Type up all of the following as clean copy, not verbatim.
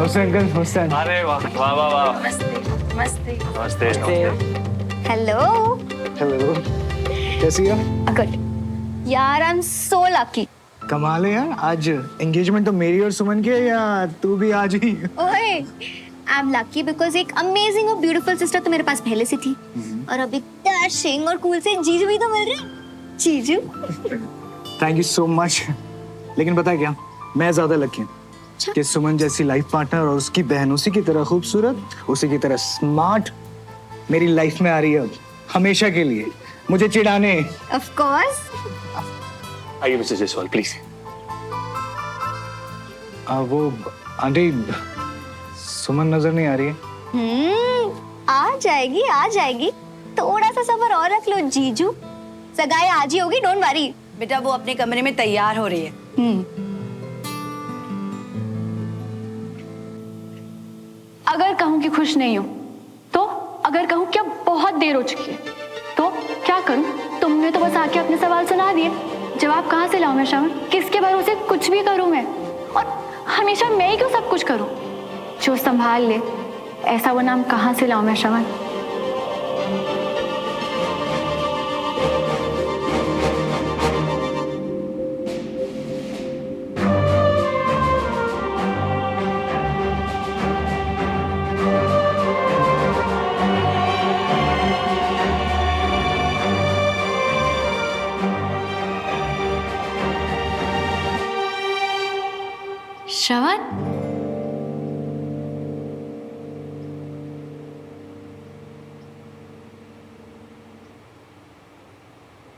नमस्ते अंकल। नमस्ते। अरे वाह वाह वाह वाह। नमस्ते नमस्ते नमस्ते। हेलो। हेलो, कैसी हो? गुड यार, आई एम सो लकी। कमाल है यार, आज एंगेजमेंट तो मेरी और सुमन की है या तू भी आज ही? ओए, आई एम लकी बिकॉज एक अमेजिंग और ब्यूटीफुल सिस्टर तो मेरे पास पहले से थी और अभी डैशिंग और कूल से जीजू भी तो मिल रहे हैं। जीजू थैंक यू सो मच। लेकिन पता है क्या, मैं ज्यादा लकी हूँ कि सुमन जैसी लाइफ पार्टनर और उसकी बहन उसी की तरह खूबसूरत, उसी की तरह स्मार्ट मेरी लाइफ में आ रही है अब, हमेशा के लिए मुझे चिढ़ाने। Of course. आइए मिस्टर जायसवाल प्लीज। वो आंटी, सुमन नजर नहीं आ रही है। आ जाएगी आ जाएगी, थोड़ा सा सबर और रख लो जीजू, सगाई आज ही होगी, डोंट वरी। बेटा वो अपने कमरे में तैयार हो रही है। अगर कहूं कि खुश नहीं हूं तो, अगर कहूं कि अब बहुत देर हो चुकी है तो क्या करूं? तुमने तो बस आके अपने सवाल सुना दिए, जवाब कहां से लाऊं मैं श्रवण? किसके भरोसे कुछ भी करूं मैं? और हमेशा मैं ही क्यों सब कुछ करूं? जो संभाल ले ऐसा वो नाम कहां से लाऊं मैं श्रवण? श्रवण,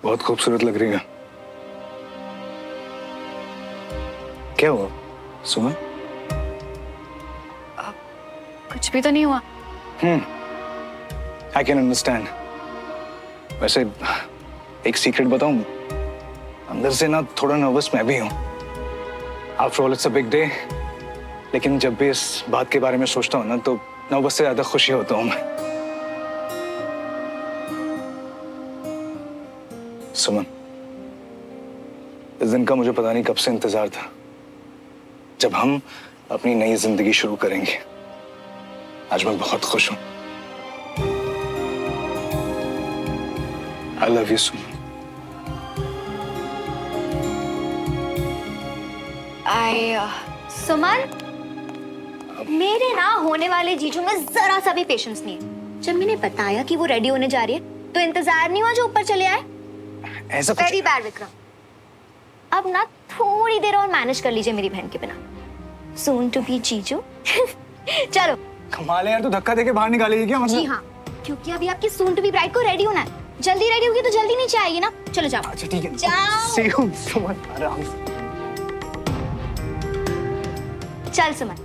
बहुत खूबसूरत लग रही है। क्या हुआ सुमन? कुछ भी तो नहीं हुआ। I can understand. वैसे एक सीक्रेट बताऊं, अंदर से ना थोड़ा नर्वस मैं भी हूं। After all it's a big day, लेकिन जब भी इस बात के बारे में सोचता हूं ना तो नर्वस से ज्यादा खुशी होता हूं मैं। सुमन, इस दिन का मुझे पता नहीं कब से इंतजार था, जब हम अपनी नई जिंदगी शुरू करेंगे। आज मैं बहुत खुश हूं। आई लव यू सुमन। सुमन, मेरे ना होने वाले जीजू में जरा सा भी पेशेंस नहीं है। जब मैंने बताया कि वो रेडी होने जा रही है तो इंतजार नहीं हुआ जो ऊपर चले आए। ऐसा वेरी बैड विक्रम। अब ना थोड़ी देर और मैनेज कर लीजिए मेरी बहन के बिना। सून टू बी जीजू। चलो। कमाल है यार, तू धक्का देके बाहर निकालेगी क्या? मतलब जी हाँ, क्योंकि अभी आपकी सून टू बी ब्राइड को रेडी होना है। जल्दी रेडी होगी तो जल्दी नीचे आएगी ना। चलो जाओ। अच्छा ठीक है, जाओ। See you, सुमन, आराम से। चल सुमन,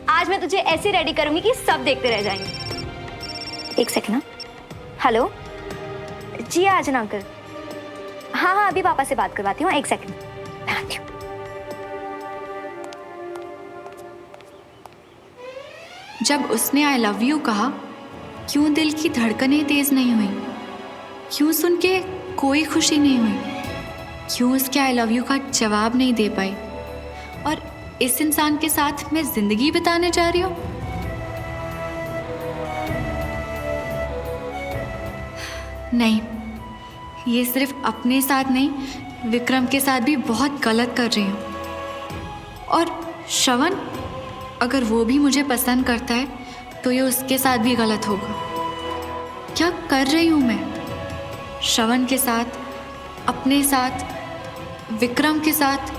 आज मैं तुझे ऐसे रेडी करूंगी कि सब देखते रह जाएंगे। एक सेकंड ना। हेलो जी, आज ना अंकल। हाँ हाँ, अभी पापा से बात करवाती हूँ, एक सेकंड। मैं आती हूँ। जब उसने आई लव यू कहा, क्यों दिल की धड़कनें तेज नहीं हुई? क्यों सुन के कोई खुशी नहीं हुई? क्यों उसके आई लव यू का जवाब नहीं दे पाई? और इस इंसान के साथ मैं जिंदगी बिताने जा रही हूँ। नहीं, ये सिर्फ अपने साथ नहीं, विक्रम के साथ भी बहुत गलत कर रही हूँ। और श्रवण, अगर वो भी मुझे पसंद करता है तो ये उसके साथ भी गलत होगा। क्या कर रही हूँ मैं? श्रवण के साथ, अपने साथ, विक्रम के साथ।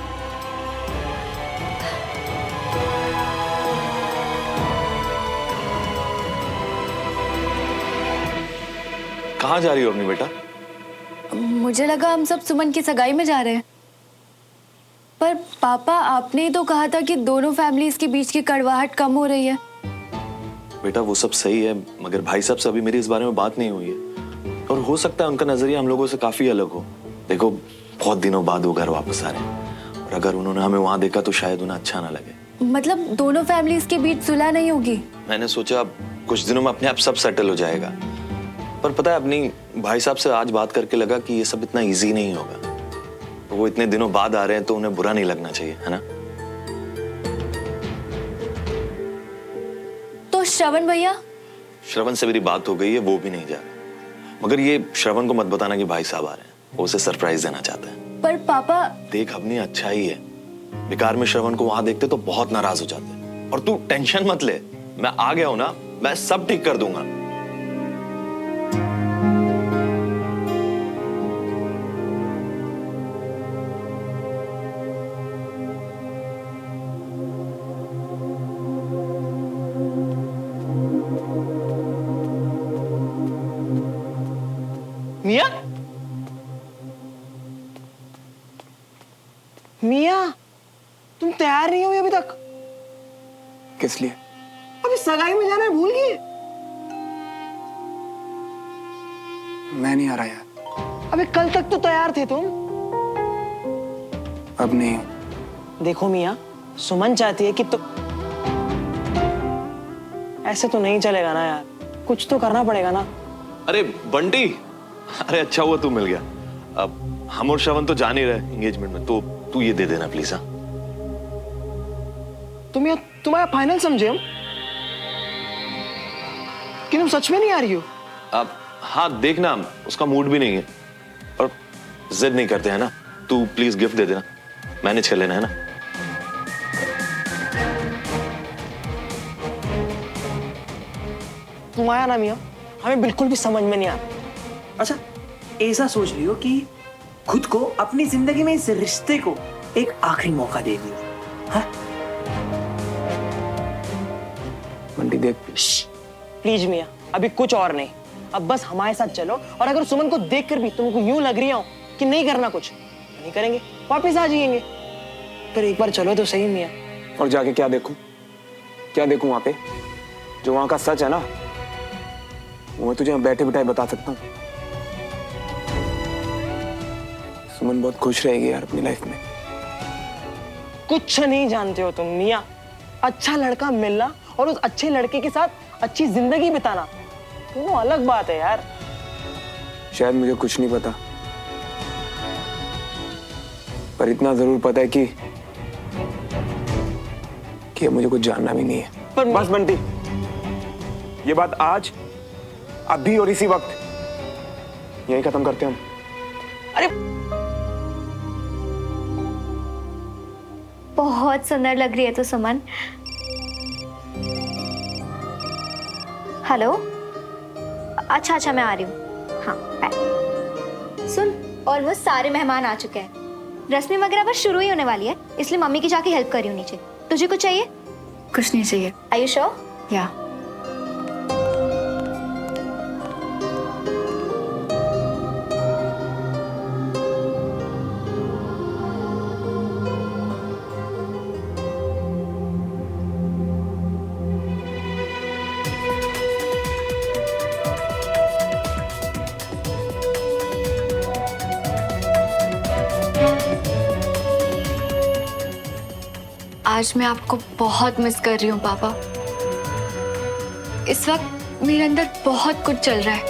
कहाँ जा रही हो अपनी बेटा? मुझे लगा हम सब सुमन की सगाई में जा रहे हैं, पर पापा आपने ही तो कहा था कि दोनों फैमिलीज के बीच की कड़वाहट कम हो रही है। बेटा वो सब सही है, मगर भाई साहब से अभी मेरी इस बारे में बात नहीं हुई है और हो सकता है उनका नजरिया हम लोगों से काफी अलग हो। देखो, बहुत दिनों बाद वो घर वापस आ रहे हैं और अगर उन्होंने हमें वहां देखा तो शायद उन्हें अच्छा ना लगे। मतलब दोनों फैमिलीज के बीच सुलह नहीं होगी? मैंने सोचा कुछ दिनों में अपने आप सब सेटल हो जाएगा, पर पता है अपनी भाई साहब से आज बात करके लगा कि ये सब इतना ईजी नहीं होगा। वो इतने दिनों बाद आ रहे हैं तो उन्हें बुरा नहीं लगना चाहिए, है ना? श्रवण भैया? श्रवण से मेरी बात हो गई है, वो भी नहीं जा रहा। मगर ये श्रवण को मत बताना कि भाई साहब आ रहे हैं, वो उसे सरप्राइज देना चाहते हैं। पर पापा। देख अपनी अच्छा ही है, बेकार में श्रवण को वहां देखते तो बहुत नाराज हो जाते। और तू टेंशन मत ले, मैं आ गया हूं ना, मैं सब ठीक कर दूंगा। मिया, मिया, तुम तैयार नहीं हो अभी तक? किस लिए? अभी सगाई में जाना है, भूल गए? मैं नहीं आ रहा यार। अबे कल तक तो तैयार थे तुम। अब नहीं। देखो मिया, सुमन चाहती है कि तुम, ऐसे तो नहीं चलेगा ना यार, कुछ तो करना पड़ेगा ना। अरे बंटी, अरे अच्छा हुआ तू मिल गया। अब हम और श्रवण तो जान ही रहे एंगेजमेंट में, तो तू ये दे देना प्लीज। हाँ तुम्हारा फाइनल समझे हम कि तुम सच में नहीं आ रही हो? अब हाँ देखना, उसका मूड भी नहीं है और जिद नहीं करते हैं ना। तू प्लीज गिफ्ट दे देना, मैनेज कर लेना है ना। तुम आया ना मिया, हमें बिल्कुल भी समझ में नहीं आता। अच्छा, ऐसा सोच लियो कि खुद को अपनी जिंदगी में इस रिश्ते को एक आखिरी मौका दे दियो। हाँ? बंटी देख, प्लीज मिया, अभी कुछ और नहीं, अब बस हमारे साथ चलो। और अगर सुमन को देखकर भी तुमको यूं लग रही हो कि नहीं करना कुछ, तो नहीं करेंगे, वापस आ जाएंगे। पर एक बार चलो तो सही मिया। और जाके क्या देखूं? क्या देखूं वहां पे? जो वहां का सच है ना, वो मैं तुझे बैठे बिठाए बता सकता हूँ। सुमन बहुत खुश रहेगी यार अपनी लाइफ में। कुछ नहीं जानते हो तुम मिया। अच्छा लड़का मिलना और उस अच्छे लड़के के साथ अच्छी जिंदगी बिताना, दोनों अलग बात है यार। शायद मुझे कुछ नहीं पता, पर इतना जरूर पता है कि अब मुझे कुछ जानना भी नहीं है। पर बस बंटी, ये बात आज, अभी और इसी वक्त यही खत्म करते हैं हम। अरे बहुत सुंदर लग रही है तो सुमन। हेलो, अच्छा अच्छा मैं आ रही हूँ। हाँ बाय। सुन, ऑलमोस्ट सारे मेहमान आ चुके हैं, रस्में वगैरह बस शुरू ही होने वाली है, इसलिए मम्मी की जाके हेल्प कर रही हूँ नीचे। तुझे कुछ चाहिए? कुछ नहीं चाहिए। Are you sure? या आज मैं आपको बहुत मिस कर रही हूँ पापा। इस वक्त मेरे अंदर बहुत कुछ चल रहा है,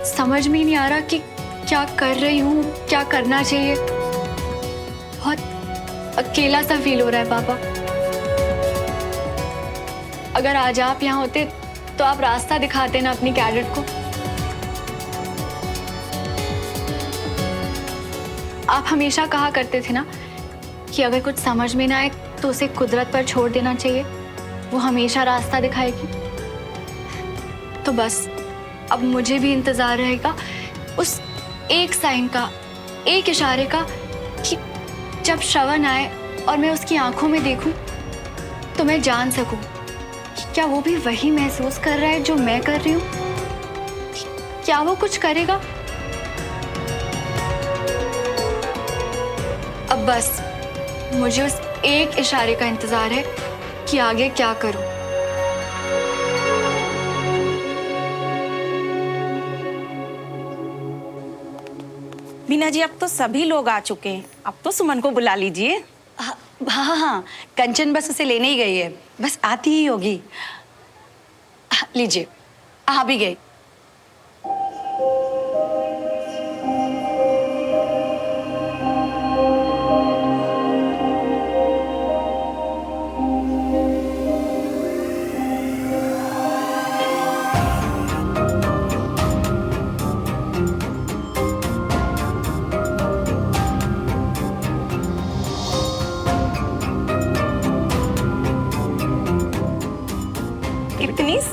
समझ में ही नहीं आ रहा कि क्या कर रही हूँ, क्या करना चाहिए। बहुत अकेला सा फील हो रहा है पापा। अगर आज आप यहाँ होते तो आप रास्ता दिखाते ना अपनी कैडेट को। आप हमेशा कहा करते थे ना कि अगर कुछ समझ में ना आए तो उसे कुदरत पर छोड़ देना चाहिए, वो हमेशा रास्ता दिखाएगी। तो बस अब मुझे भी इंतजार रहेगा उस एक साइन का, एक इशारे का, कि जब श्रवण आए और मैं उसकी आंखों में देखूं तो मैं जान सकूं कि क्या वो भी वही महसूस कर रहा है जो मैं कर रही हूं। क्या वो कुछ करेगा? अब बस मुझे उस एक इशारे का इंतजार है कि आगे क्या करूं। बीना जी, अब तो सभी लोग आ चुके हैं, अब तो सुमन को बुला लीजिए। हाँ हाँ हाँ, कंचन बस उसे लेने ही गई है, बस आती ही होगी। लीजिए, आ भी गई।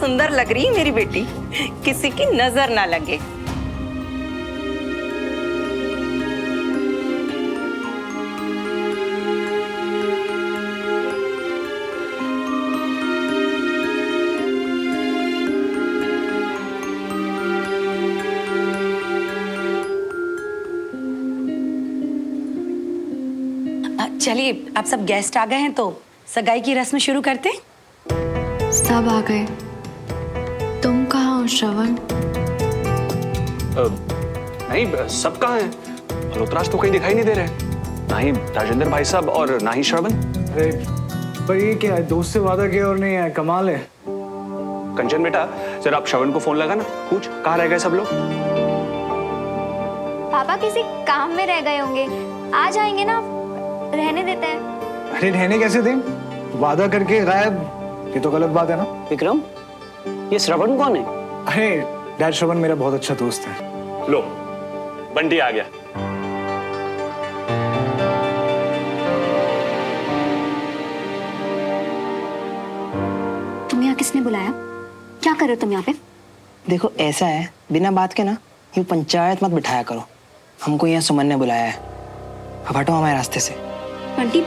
सुंदर लग रही है मेरी बेटी, किसी की नजर ना लगे। चलिए, आप सब गेस्ट आ गए हैं तो सगाई की रस्म शुरू करते। सब आ गए। तुम कहाँ हो श्रवण? नहीं, सब कहाँ हैं? मल्होत्राज तो कहीं दिखाई नहीं दे रहे, ना ही राजेंद्र भाई साहब और ना ही श्रवण। अरे पर ये क्या है, दोस्त से वादा किया और नहीं आया, कमाल है। कंचन बेटा, जरा आप श्रवण को फोन लगा ना, पूछ कहाँ रह गए सब लोग। पापा किसी काम में रह गए होंगे, आ जाएंगे ना, रहने देते हैं। अरे रहने कैसे दें, वादा करके गायब, ये तो गलत बात है ना। विक्रम, ये श्रवण कौन है? अरे डैड, श्रवण मेरा बहुत अच्छा दोस्त है। लो, बंटी आ गया। तुम यहाँ किसने बुलाया? क्या कर रहे हो तुम यहाँ पे? देखो ऐसा है, बिना बात के ना यूं पंचायत मत बिठाया करो। हमको यहाँ सुमन ने बुलाया है, अब हटो हमारे रास्ते से। बंटी,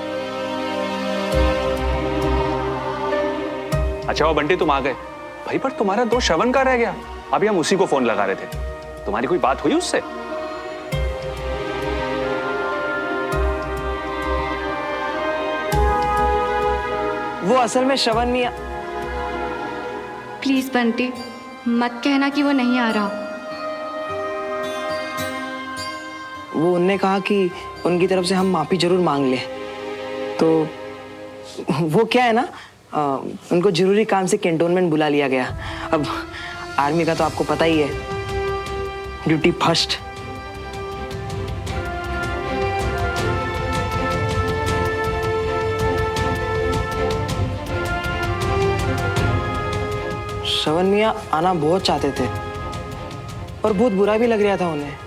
अच्छा वो बंटी तुम आ गए भाई, पर तुम्हारा दोस्त श्रवण का रह गया। अभी हम उसी को फोन लगा रहे थे, तुम्हारी कोई बात हुई उससे? वो असल में श्रवण मियां। प्लीज बंटी, मत कहना कि वो नहीं आ रहा। वो उनने कहा कि उनकी तरफ से हम माफी जरूर मांग ले, तो वो क्या है ना, उनको जरूरी काम से कैंटोनमेंट बुला लिया गया। अब आर्मी का तो आपको पता ही है, ड्यूटी फर्स्ट। श्रवण मियां आना बहुत चाहते थे और बहुत बुरा भी लग रहा था उन्हें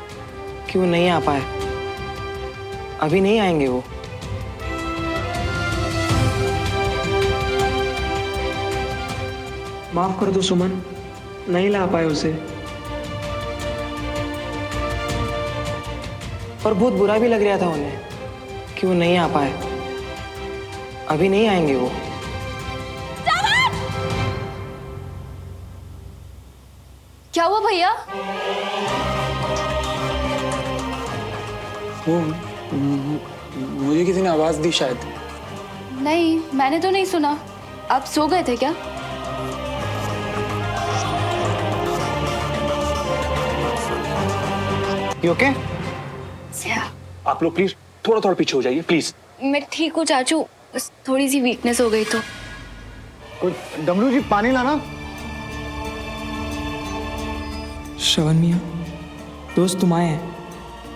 कि वो नहीं आ पाए। अभी नहीं आएंगे वो। माफ कर दो सुमन, नहीं ला पाए उसे। और बहुत बुरा भी लग रहा था उन्हें कि वो नहीं आ पाए। अभी नहीं आएंगे वो। क्या हुआ भैया? वो मुझे किसी ने आवाज दी शायद। नहीं, मैंने तो नहीं सुना। आप सो गए थे क्या? You okay? आप लोग प्लीज थोड़ा थोड़ा पीछे हो जाइए प्लीज। मैं ठीक हूँ चाचू, बस थोड़ी सी वीकनेस हो गई तो। डमरू जी पानी लाना। श्रवण मियां, दोस्त तुम आए हैं,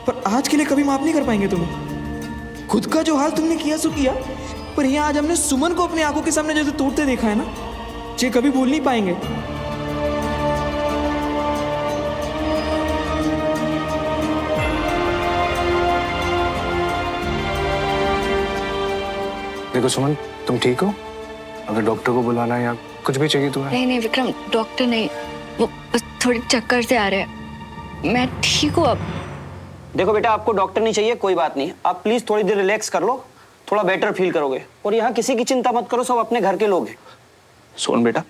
पर आज के लिए कभी माफ नहीं कर पाएंगे तुम्हें। खुद का जो हाल तुमने किया सो किया, पर यहाँ आज हमने सुमन को अपनी आंखों के सामने जैसे तोड़ते देखा है ना, ये कभी भूल नहीं पाएंगे। देखो सुमन, तुम ठीक हो? अगर डॉक्टर को बुलाना या कुछ भी चाहिए तुम्हें? नहीं नहीं विक्रम, डॉक्टर नहीं, वो बस थोड़ी चक्कर से आ रहे हैं। मैं ठीक हूँ अब। देखो बेटा, आपको डॉक्टर नहीं चाहिए, कोई बात नहीं। आप प्लीज थोड़ी देर रिलैक्स कर लो, थोड़ा बेटर फील करोगे। और यहाँ किसी की चिंता मत करो, सब अपने घर के लोग हैं। सोन बेटा,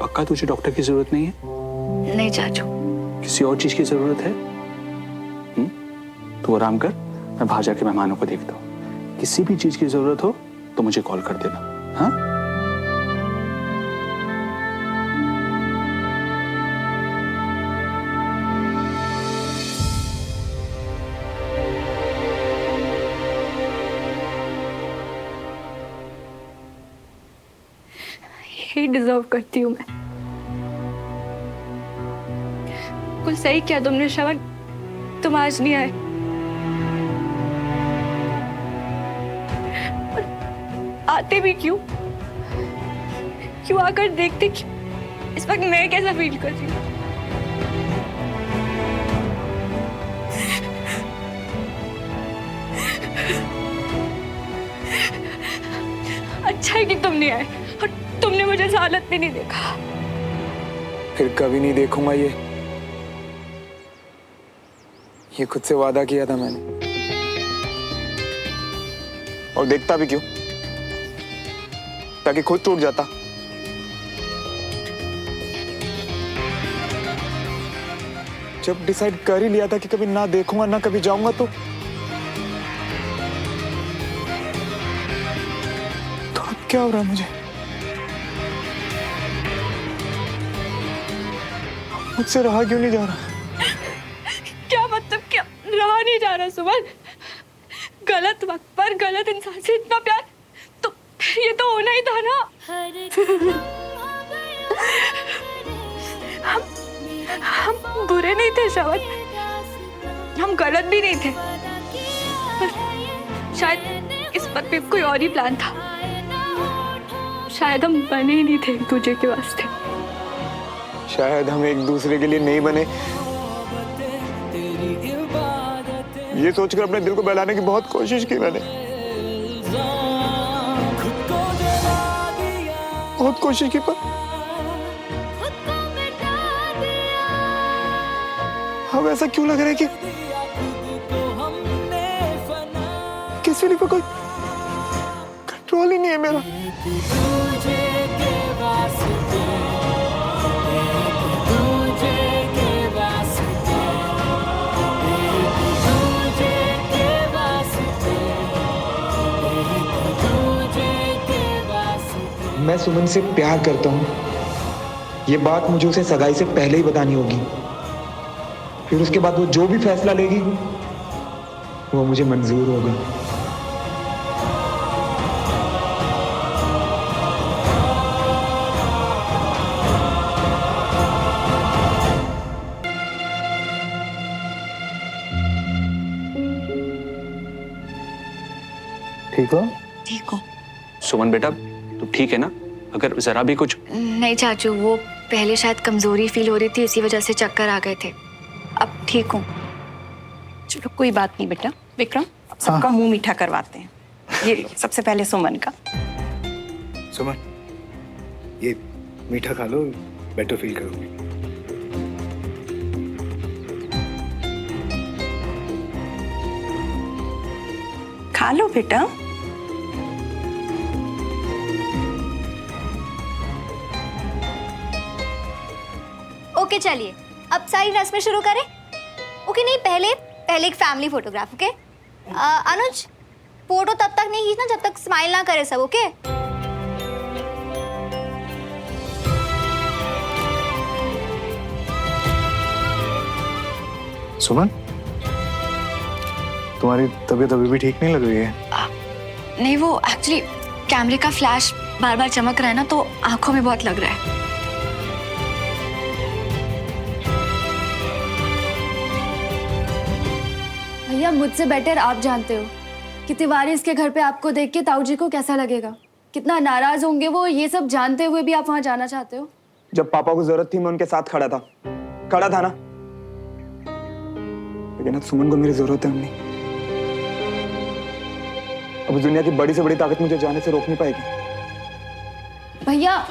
पक्का तुझे डॉक्टर की जरूरत नहीं है? नहीं चाचू। किसी और चीज की जरूरत है? तू आराम कर, मैं बाहर जाके मेहमानों को देखता हूँ। किसी भी चीज की जरूरत हो तो मुझे कॉल कर देना। हाँ? ही डिजर्व करती हूँ मैं। कुछ सही किया तुमने श्रवण, तुम आज नहीं आए। और आते भी क्यों आकर देखते कि इस वक्त मैं कैसा फील कर रही हूँ। अच्छा है कि तुम नहीं आए और तुमने मुझे इस हालत में नहीं देखा। फिर कभी नहीं देखूंगा ये खुद से वादा किया था मैंने, और देखता भी क्यों, ताकि खुद टूट जाता। जब डिसाइड कर ही लिया था कि कभी ना देखूंगा ना कभी जाऊंगा, तो अब क्या हो रहा है मुझे? मुझसे रहा क्यों नहीं जा रहा? क्या मतलब, क्या रहा नहीं जा रहा सुमन? गलत वक्त पर गलत इंसान से इतना प्यार, तो ये तो होना ही था ना। हम बुरे नहीं थे श्रवण, हम गलत भी नहीं थे, पर शायद इस बात पे कोई और ही प्लान था। शायद हम बने ही नहीं थे एक दूसरे के वास्ते। शायद हम एक दूसरे के लिए नहीं बने, ये सोचकर अपने दिल को बहलाने की बहुत कोशिश की मैंने, बहुत कोशिश की, पर अब ऐसा क्यों लग रहा है कि किस फीलिंग पर कोई कंट्रोल ही नहीं है मेरा। मैं सुमन से प्यार करता हूँ, ये बात मुझे उसे सगाई से पहले ही बतानी होगी। फिर उसके बाद वो जो भी फैसला लेगी वो मुझे मंजूर होगा। ठीक हो? ठीक हो? सुमन बेटा, तू ठीक है ना? अगर जरा भी कुछ... नहीं चाचू, वो पहले शायद कमजोरी फील हो रही थी, इसी वजह से चक्कर आ गए थे। अब ठीक हूँ। चलो कोई बात नहीं बेटा। विक्रम, अब सबका मुंह मीठा करवाते हैं। ये लो, सबसे पहले सुमन का। सुमन, ये मीठा खा लो, बेटर फील करोगे। खा लो बेटा। ओके चलिए, अब सारी रस्में शुरू करें। ओके नहीं, पहले एक फैमिली फोटोग्राफ। ओके अनुज, फोटो तब तक नहीं खींचना जब तक स्माइल ना करे सब। ओके सुमन, तुम्हारी तबीयत अभी भी ठीक नहीं लग रही है। नहीं, वो एक्चुअली कैमरे का फ्लैश बार बार चमक रहा है ना, तो आंखों में बहुत लग रहा है। भैया, मुझसे बेटर आप जानते हो कि तिवारी इसके घर पे आपको देख के ताऊ जी को कैसा लगेगा, कितना नाराज होंगे वो। ये सब जानते हुए भी आप वहां जाना चाहते हो? जब पापा को जरूरत थी मैं उनके साथ खड़ा था ना, लेकिन अब सुमन को मेरी जरूरत है अम्मी। अब दुनिया की बड़ी से बड़ी ताकत मुझे जाने से रोक नहीं पाएगी। भैया,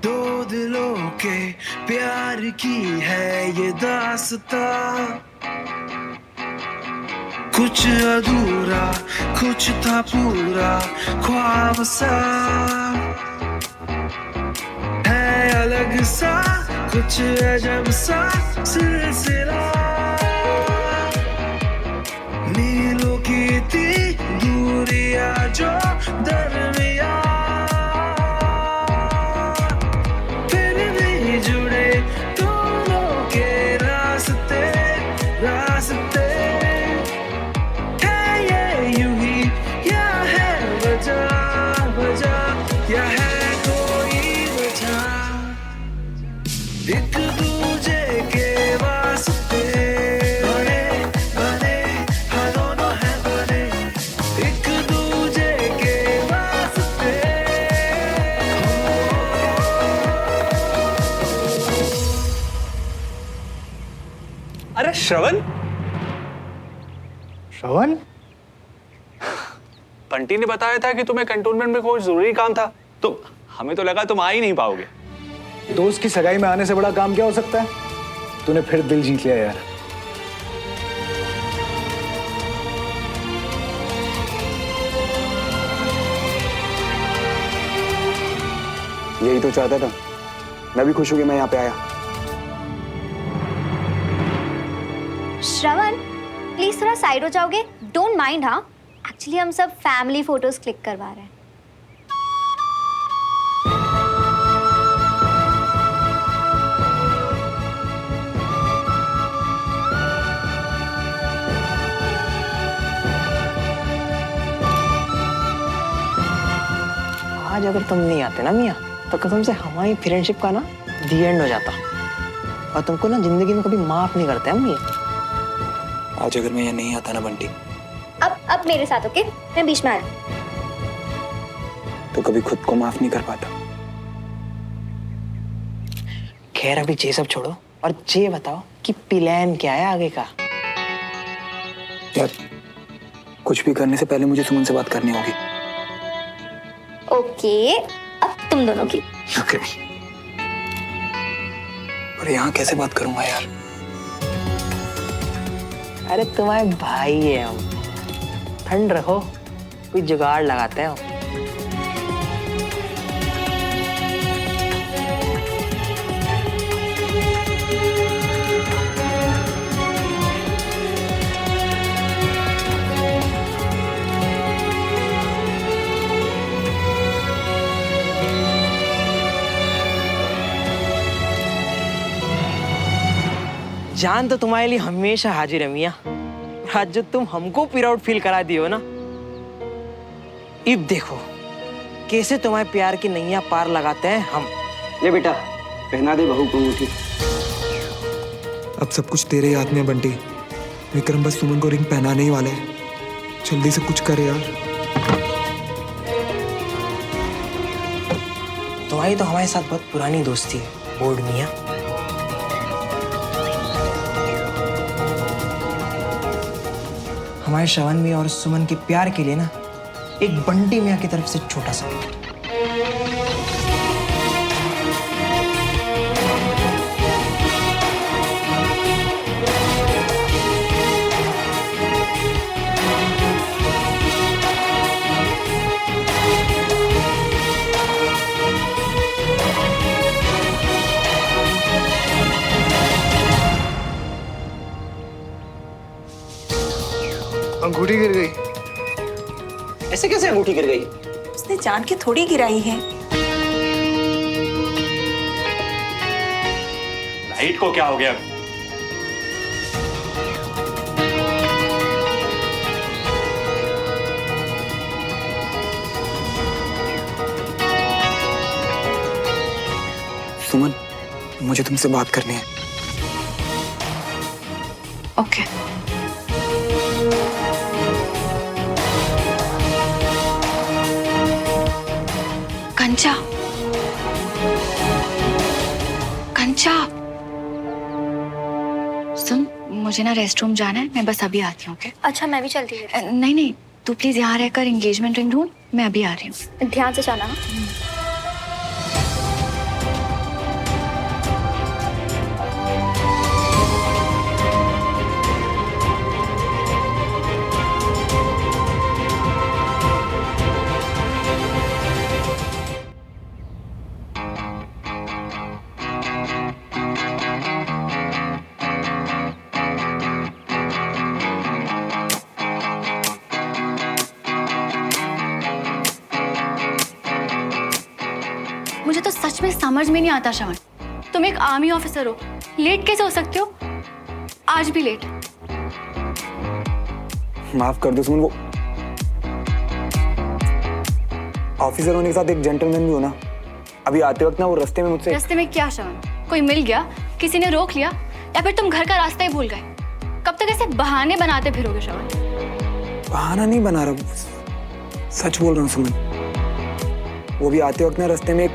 दो दिलों के प्यार की है ये दास्तां, कुछ अधूरा कुछ था पूरा ख्वाब सा है अलग सा कुछ अजब सा सिलसिला मीलों की थी दूरियां जो दरमिया फिर भी जुड़े दोनों के रास्ते रास्ते है ये यूं ही या है वजह वजह या है कोई वजह एक दूजे के वास्ते बने बने हाँ दोनों हैं बने एक दूजे के वास्ते अरे श्रवण, श्रवण, बंटी ने बताया था कि तुम्हें कंटोनमेंट में कोई जरूरी काम था, तो हमें तो लगा तुम आ ही नहीं पाओगे। दोस्त की सगाई में आने से बड़ा काम क्या हो सकता है? तूने फिर दिल जीत लिया यार। यही तो चाहता था। मैं भी खुश हूं कि मैं यहाँ पे आया। श्रवण, प्लीज थोड़ा साइड हो जाओगे? Don't mind. हाँ, एक्चुअली हम सब फैमिली फोटोज क्लिक करवा रहे हैं। आज अगर तुम नहीं आते ना मियाँ, तो कसम से हमारी फ्रेंडशिप का ना दी एंड हो जाता। और तुमको ना जिंदगी में कभी माफ नहीं करते हम मियाँ। आज अगर मैं यहाँ नहीं आता ना बंटी, अब मेरे साथ ओके? मैं बीच में आ रहा हूँ। तो कभी खुद को माफ नहीं कर पाता। खैर अभी ये सब छोड़ो और ये बताओ कि प्लान क्या है आगे का? यार, कुछ भी करने से पहले मुझे सुमन से बात करनी होगी। ओके, अब तुम दोनों की। ओके। पर यहाँ कैसे बात करूंगा यार? अरे तुम्हारे भाई है हम, ठंड रखो, कोई जुगाड़ लगाते हैं हम। जान तो तुम्हारे लिए हमेशा हाजिर है मियाँ। आज जो तुम हमको प्राउड फील करा दियो ना, अब देखो कैसे तुम्हारे प्यार की नैया पार लगाते हैं हम। ले बेटा, पहना दे बहू को अंगूठी। अब सब कुछ तेरे हाथ में है बंटी। विक्रम बस सुमन को रिंग पहनाने ही वाले हैं। जल्दी से कुछ कर यार। तुम्हारी तो हमारे साथ बहुत पुरानी दोस्ती है बोर्ड मियाँ। हमारे श्रवण मियाँ और सुमन के प्यार के लिए ना एक बंटी मियाँ की तरफ से छोटा सा अंगूठी गिर गई। ऐसे कैसे अंगूठी गिर गई? उसने जान के थोड़ी गिराई है। लाइट को क्या हो गया? सुमन, मुझे तुमसे बात करनी है। ओके। कंचा, कंचा, सुन, मुझे ना रेस्ट रूम जाना है, मैं बस अभी आती हूँ। ओके? अच्छा, मैं भी चलती हूँ। नहीं नहीं, तू प्लीज यहाँ रहकर एंगेजमेंट रिंग ढूंढ, मैं अभी आ रही हूँ। ध्यान से जाना। सच में समझ में नहीं आता श्रवण, तुम एक आर्मी ऑफिसर हो, लेट कैसे हो सकते हो? आज भी लेट। माफ कर दो सुमन, वो ऑफिसर होने के साथ एक जेंटलमैन भी हो ना। अभी आते वक्त ना वो रास्ते में मुझसे। रास्ते में क्या श्रवण? कोई मिल गया, किसी ने रोक लिया, या फिर तुम घर का रास्ता ही भूल गए? कब तक ऐसे बहाने बनाते फिरोगे श्रवण? बहाना नहीं बना रहा, सच बोल रहा हूँ सुमन। वो भी आते वक्त ना रास्ते में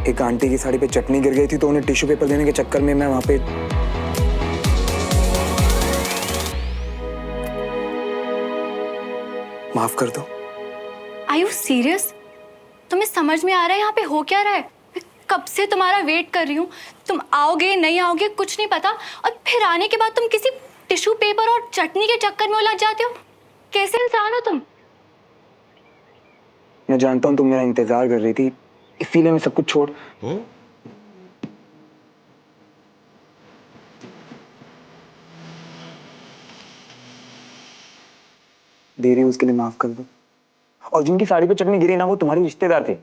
एक आंटी की साड़ी पे चटनी गिर गई थी, तो उन्हें टिश्यू पेपर देने के चक्कर में मैं वहां पे। माफ कर दो। Are you serious? तुम्हें समझ में आ रहा है यहाँ पे हो क्या रहा है? मैं कब से तुम्हारा वेट कर रही हूँ, तुम आओगे नहीं आओगे कुछ नहीं पता, और फिर आने के बाद तुम किसी टिश्यू पेपर और चटनी के चक्कर में उलझ जाते हो। कैसे इंसान हो तुम? मैं जानता हूँ तुम मेरा इंतजार कर रही थी, इसीलिए मैं सब कुछ छोड़। देरी उसके लिए माफ कर दो। और जिनकी साड़ी पे चटनी गिरी ना, वो तुम्हारे रिश्तेदार थे,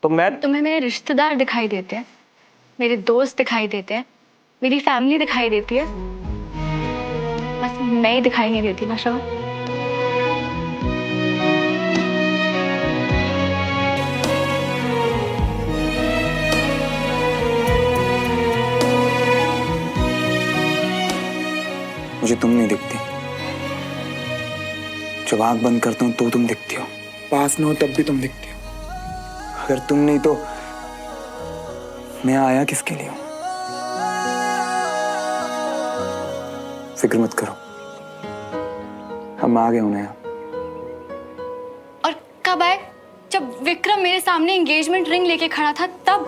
तो मैं। तुम्हें मेरे रिश्तेदार दिखाई देते हैं, मेरे दोस्त दिखाई देते हैं, मेरी फैमिली दिखाई देती है, बस मैं ही दिखाई नहीं देती ना श्रवण। मुझे तुम नहीं दिखती, जब आंख बंद करता हूं तो तुम दिखती हो, पास ना हो तब भी तुम दिखती हो। अगर तुम नहीं तो मैं आया किसके लिए हूं? फिक्र मत करो, हम आ गए होने। और कब आए? जब विक्रम मेरे सामने एंगेजमेंट रिंग लेके खड़ा था तब।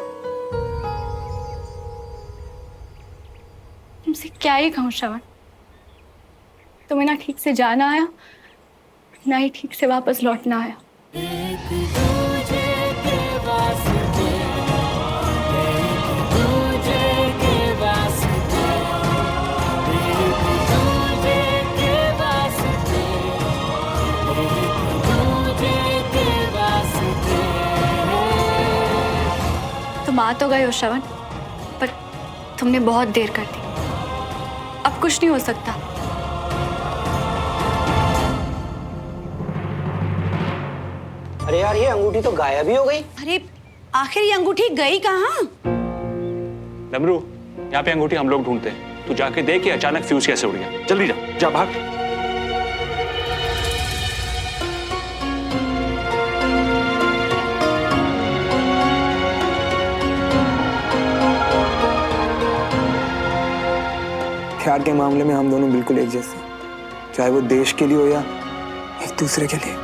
तुमसे क्या ही कहूं श्रवण, तुम्हें ना ठीक से जाना आया, ना ही ठीक से वापस लौटना आया। तुम आ तो गए हो श्रवण, पर तुमने बहुत देर कर दी, अब कुछ नहीं हो सकता। अरे यार, ये अंगूठी तो गायब ही हो गई। अरे आखिर ये अंगूठी गई कहाँ? डमरू, यहाँ पे अंगूठी हम लोग ढूंढते हैं, तू जाके देख कि अचानक फ्यूज कैसे उड़ गया। जल्दी जा, जा भाग। प्यार के मामले में हम दोनों बिल्कुल एक जैसे, चाहे वो देश के लिए हो या एक दूसरे के लिए।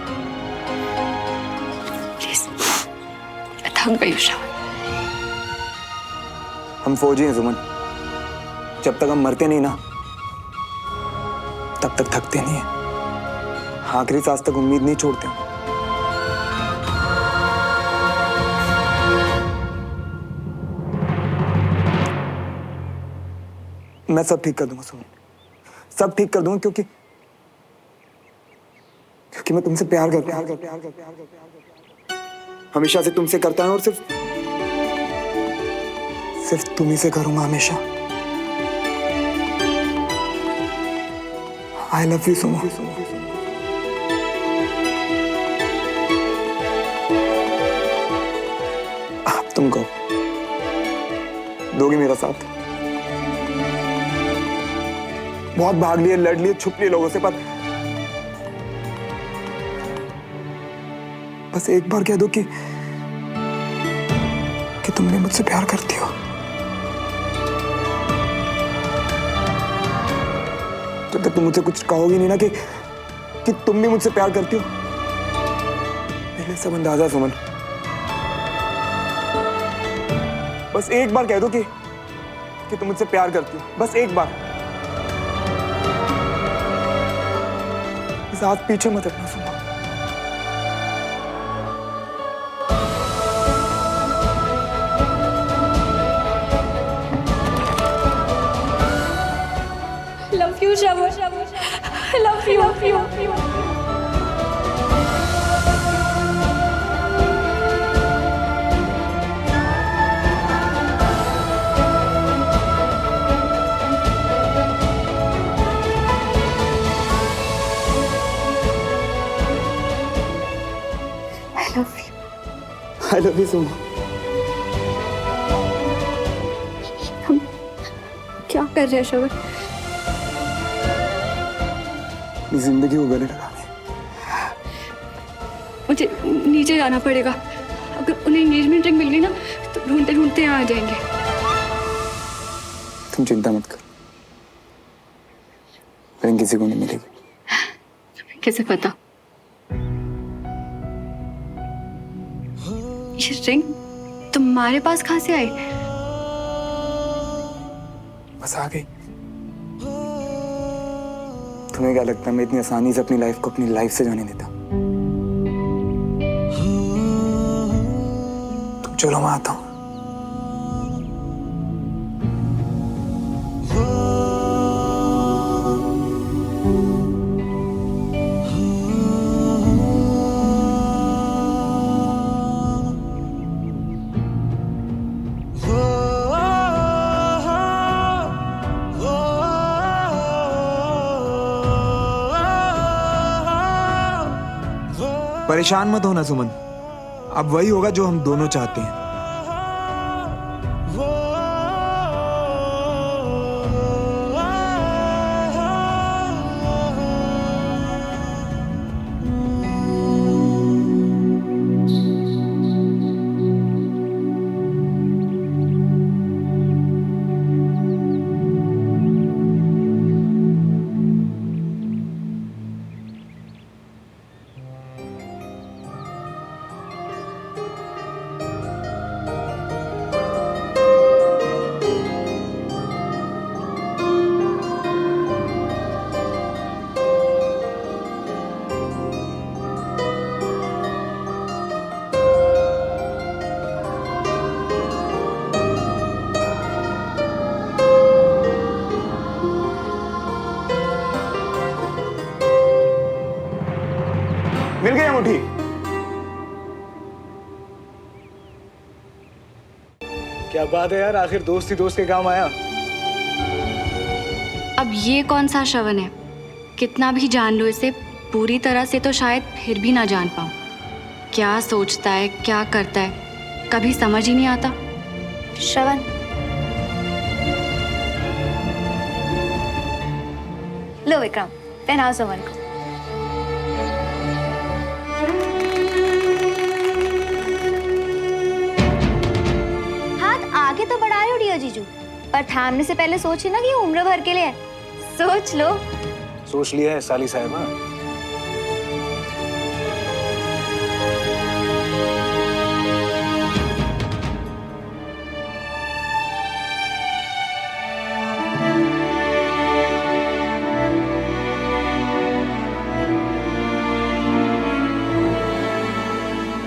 थक गई श्रवण। हम फौजी हैं सुमन, जब तक हम मरते नहीं ना, तब तक थकते नहीं है। आखिरी सांस तक उम्मीद नहीं छोड़ते। मैं सब ठीक कर दूंगा सुमन, सब ठीक कर दूंगा, क्योंकि मैं तुमसे प्यार करता हूं, हमेशा से तुमसे करता हूं, और सिर्फ तुम ही से करूंगा हमेशा। आई लव यू सुमन। अब तुम कहो, दोगी मेरा साथ? बहुत भाग लिए, लड़ लिए, छुप लिए लोगों से, पर बस एक बार कह दो कि तुमने मुझसे प्यार करती हो। जब तक तुम मुझसे कुछ कहोगी नहीं ना कि तुम भी मुझसे प्यार करती हो, मेरे लिए सब अंदाजा सुमन। बस एक बार कह दो कि तुम मुझसे प्यार करती हो, बस एक बार। इस हाथ पीछे मत रखना Suman. Love you, Shravan. Love you. I love you Suman. क्या कर रहे हैं श्रवण? अपनी जिंदगी को गले लगा रहे। मुझे नीचे जाना पड़ेगा। अगर उन्हें एंगेजमेंट रिंग मिल गई ना तो ढूंढते ढूंढते यहाँ आ जाएंगे। तुम चिंता मत कर, रिंग किसी को नहीं मिलेगी। कैसे पता? ये रिंग तुम्हारे पास कहाँ से आई? बस आ गई। तुम्हें क्या लगता है मैं इतनी आसानी से अपनी लाइफ को अपनी लाइफ से जाने देता? तुम चलो, मैं आता हूं। परेशान मत होना सुमन, अब वही होगा जो हम दोनों चाहते हैं। मिल गई अंगूठी। क्या बात है यार, आखिर दोस्त ही दोस्त के काम आया। अब ये कौन सा श्रवण है? कितना भी जान लो इसे, पूरी तरह से तो शायद फिर भी ना जान पाऊं। क्या सोचता है, क्या करता है, कभी समझ ही नहीं आता। श्रवण, लो विक्रम, पहनाओ सुमन को। हाथ आगे तो बढ़ा रहे हो डियर जीजू, पर थामने से पहले सोचिए ना कि उम्र भर के लिए है। सोच लो। सोच लिया है साली साहिबा।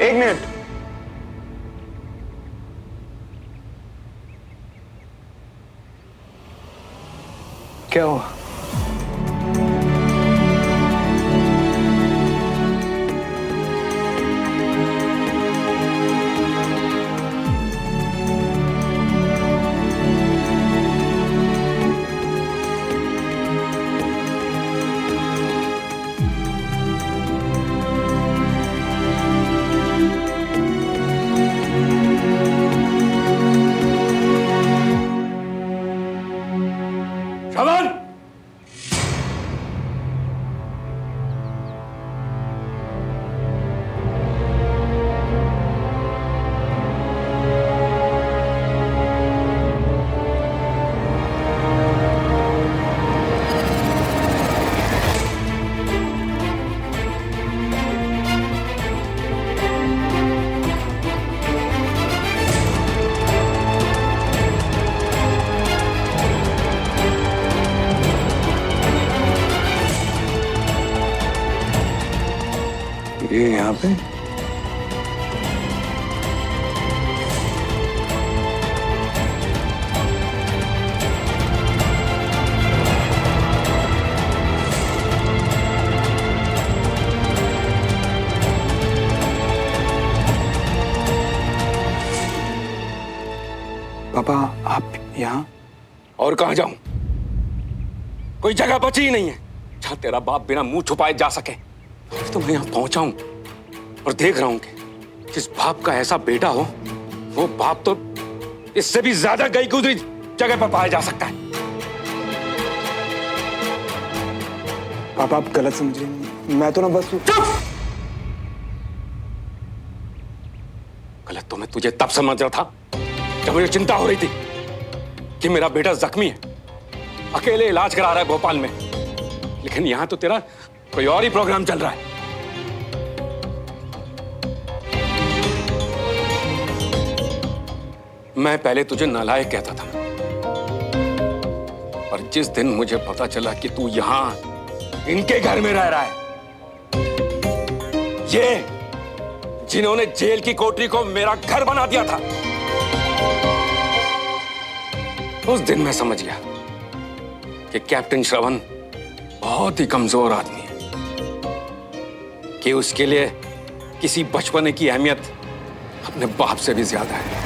एक मिनट। क्या हुआ? श्रवण! ये यहाँ पे? पापा आप यहाँ? और कहाँ जाऊं? कोई जगह बची ही नहीं है जहां तेरा बाप बिना मुंह छुपाए जा सके। तो मैं यहाँ पहुंचा हूं और देख रहा हूं कि जिस बाप का ऐसा बेटा हो, वो बाप तो इससे भी ज्यादा गई गुजरी जगह पर पाया जा सकता है। पापा आप गलत समझ रहे हैं, मैं तो ना बस गलत तो मैं तुझे तब समझ रहा था जब मुझे चिंता हो रही थी कि मेरा बेटा जख्मी है, अकेले इलाज करा रहा है भोपाल में, लेकिन यहां तो तेरा कोई और ही प्रोग्राम चल रहा है। मैं पहले तुझे नालायक कहता था, और जिस दिन मुझे पता चला कि तू यहां इनके घर में रह रहा है, ये जिन्होंने जेल की कोठरी को मेरा घर बना दिया था, उस दिन मैं समझ गया कि कैप्टन श्रवण बहुत ही कमजोर आदमी है, कि उसके लिए किसी बचपने की अहमियत अपने बाप से भी ज्यादा है।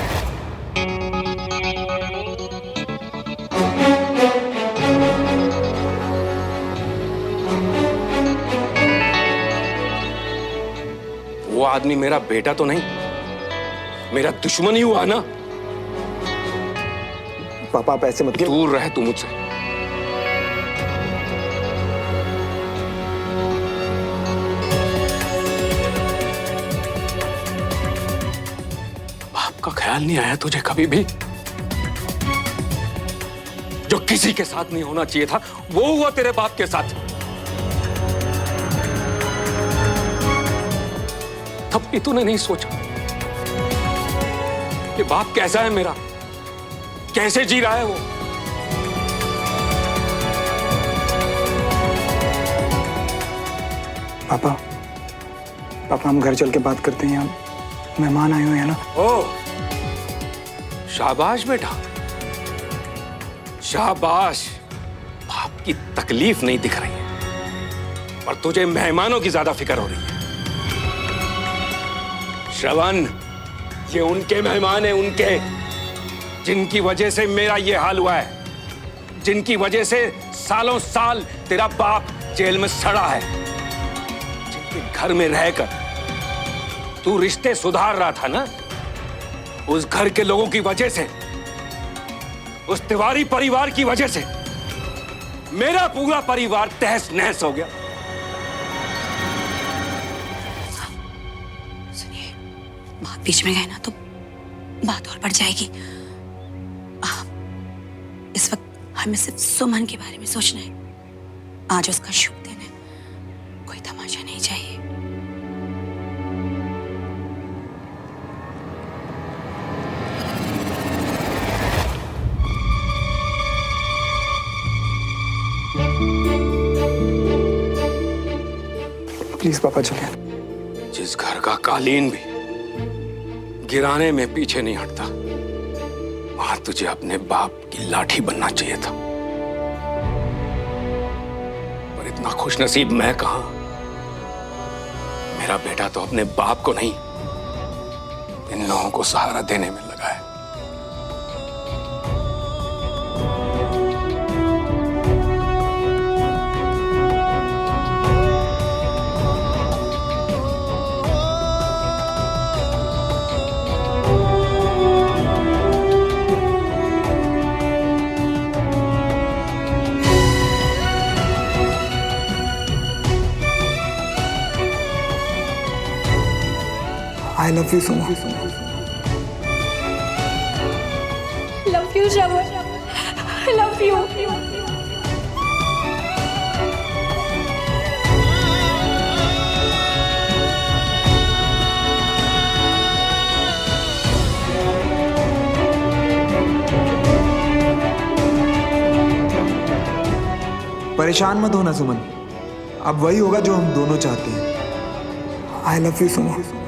वो आदमी मेरा बेटा तो नहीं, मेरा दुश्मन ही हुआ ना। पापा आप ऐसे मत कीजिए। दूर रहे तू मुझसे। बाप का ख्याल नहीं आया तुझे कभी भी? जो किसी के साथ नहीं होना चाहिए था वो हुआ तेरे बाप के साथ। तब भी तूने नहीं सोचा कि बाप कैसा है मेरा, कैसे जी रहा है वो। पापा पापा हम घर चल के बात करते हैं, यहाँ मेहमान आए हुए हैं ना। ओ शाबाश बेटा, शाबाश। बाप की तकलीफ नहीं दिख रही है, पर तुझे मेहमानों की ज्यादा फिक्र हो रही है। श्रवण, ये उनके मेहमान हैं, उनके, जिनकी वजह से मेरा ये हाल हुआ है, जिनकी वजह से सालों साल तेरा बाप जेल में सड़ा है, जिनके घर में रहकर तू रिश्ते सुधार रहा था ना, उस घर के लोगों की वजह से, उस तिवारी परिवार की वजह से मेरा पूरा परिवार तहस नहस हो गया। सुनिए, बात बीच में गए ना तो बात और बढ़ जाएगी। इस वक्त हमें सिर्फ सुमन के बारे में सोचना है। आज उसका शुभ दिन है, कोई तमाशा नहीं चाहिए। प्लीज पापा चलिए। जिस घर का कालीन भी गिराने में पीछे नहीं हटता, वहां तुझे अपने बाप की लाठी बनना चाहिए था। पर इतना खुशनसीब मैं कहां। मेरा बेटा तो अपने बाप को नहीं, इन लोगों को सहारा देने में लगा है। I love you so much. Love you, Shravan. Love you. परेशान मत होना सुमन, अब वही होगा जो हम दोनों चाहते हैं। I love you so much.